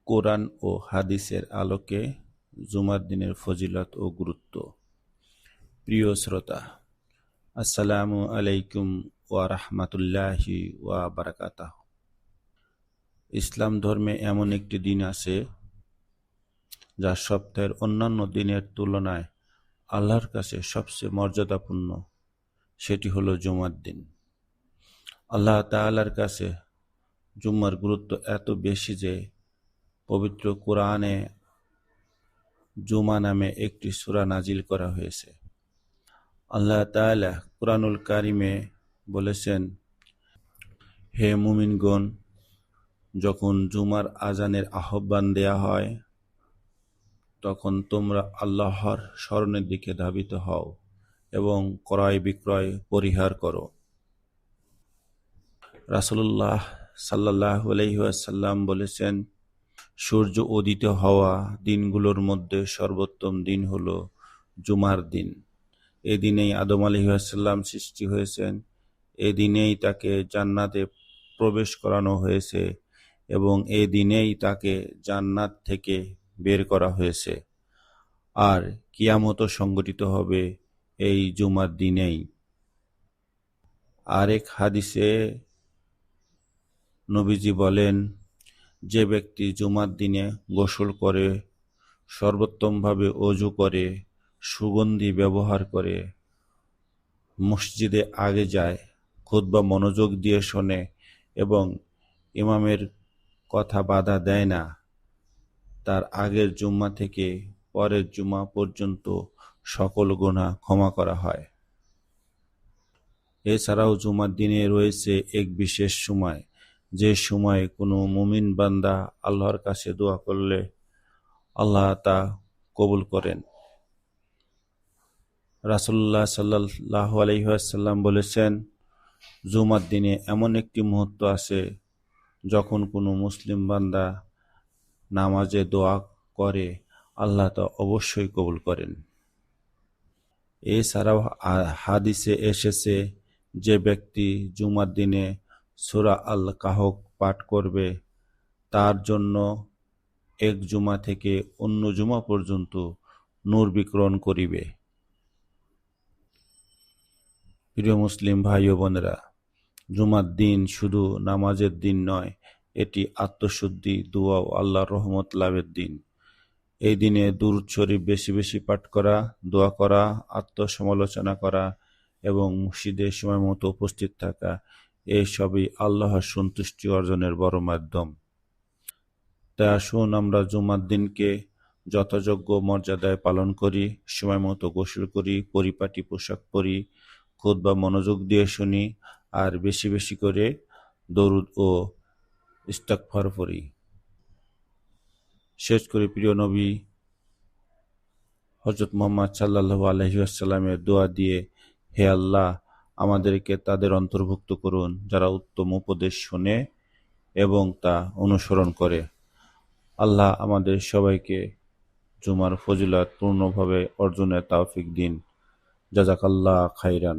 কোরআন ও হাদিসের আলোকে জুমার দিনের ফজিলত ও গুরুত্ব। প্রিয় শ্রোতা, আসসালামু আলাইকুম ওয়া রাহমাতুল্লাহি ওয়া বারাকাতুহু। ইসলাম ধর্মে এমন একটি দিন আছে যা সপ্তাহের অন্যান্য দিনের তুলনায় আল্লাহর কাছে সবচেয়ে মর্যাদাপূর্ণ। সেটি হলো জুমার দিন। আল্লাহ তাআলার কাছে জুম্মার গুরুত্ব এত বেশি যে পবিত্র কোরআনে জুমা নামে একটি সূরা নাজিল করা হয়েছে। আল্লাহ তাআলা কুরআনুল কারিমে বলেছেন, হে মুমিনগণ, যখন জুমার আজানের আহ্বান দেয়া হয় তখন তোমরা আল্লাহর স্মরণের দিকে ধাবিত হও এবং ক্রয় বিক্রয় পরিহার করো। রাসূলুল্লাহ সাল্লাল্লাহু আলাইহি ওয়াসাল্লাম বলেছেন, সূর্য উদিত হওয়া দিনগুলোর মধ্যে সর্বোত্তম দিন হলো জুমার দিন। এদিনেই আদম আলাইহিসসালাম সৃষ্টি হয়েছেন, এদিনেই তাকে জান্নাতে প্রবেশ করানো হয়েছে এবং এদিনেই তাকে জান্নাত থেকে বের করা হয়েছে। আর কিয়ামতও সংঘটিত হবে এই জুমার দিনেই। আরেক হাদিসে নবীজি বলেন, যে ব্যক্তি জুমার দিনে গোসল করে, সর্বোত্তমভাবে ওযু করে, সুগন্ধি ব্যবহার করে, মসজিদে আগে যায়, খুতবা মনোযোগ দিয়ে শোনে এবং ইমামের কথা বাধা দেয় না, তার আগের জুম্মা থেকে পরের জুমা পর্যন্ত সকল গুনাহ ক্ষমা করা হয়। এছাড়াও জুমার দিনে রয়েছে এক বিশেষ সময়, যে সময় কোনো মুমিন বান্দা আল্লাহর কাছে দোয়া করলে আল্লাহ তা কবুল করেন। রাসূলুল্লাহ সাল্লাল্লাহু আলাইহি ওয়াসাল্লাম বলেছেন, জুমার দিনে এমন একটি মুহূর্ত আছে যখন কোনো মুসলিম বান্দা নামাজে দোয়া করে আল্লাহ তা অবশ্যই কবুল করেন। এছাড়াও হাদিসে এসেছে, যে ব্যক্তি জুমার দিনে সূরা আল কাহফ পাঠ করবে তার জন্য এক জুমা থেকে অন্য জুমা পর্যন্ত নূর বিকিরণ করিবে। প্রিয় মুসলিম ভাই ও বোনেরা, জুমার দিন শুধু নামাজের দিন নয়, এটি আত্মশুদ্ধি, দোয়া ও আল্লাহর রহমত লাভের দিন। এই দিনে দুরূদ শরীফ বেশি বেশি পাঠ করা, দোয়া করা, আত্মসমালোচনা করা এবং মসজিদে সময়মতো উপস্থিত থাকা, এই সবই আল্লাহর সন্তুষ্টি অর্জনের বড় মাধ্যম। তাই আসুন আমরা জুমার দিনকে যথাযোগ্য মর্যাদায় পালন করি, সময়মতো গোসল করি, পরিপাটি পোশাক পরি, খুতবা মনোযোগ দিয়ে শুনি আর বেশি বেশি করে দরুদ ও ইস্তিগফার পড়ি। শেষ করে প্রিয় নবী হযরত মুহাম্মদ সাল্লাল্লাহু আলাইহি ওয়াসাল্লামের দোয়া দিয়ে, হে আল্লাহ, আমাদেরকে তাদের অন্তর্ভুক্ত করুন যারা উত্তম উপদেশ শোনে এবং তা অনুসরণ করে। আল্লাহ আমাদের সবাইকে জুমার ফজিলত পূর্ণভাবে অর্জনের তৌফিক দিন। জাযাকাল্লাহ খাইরান।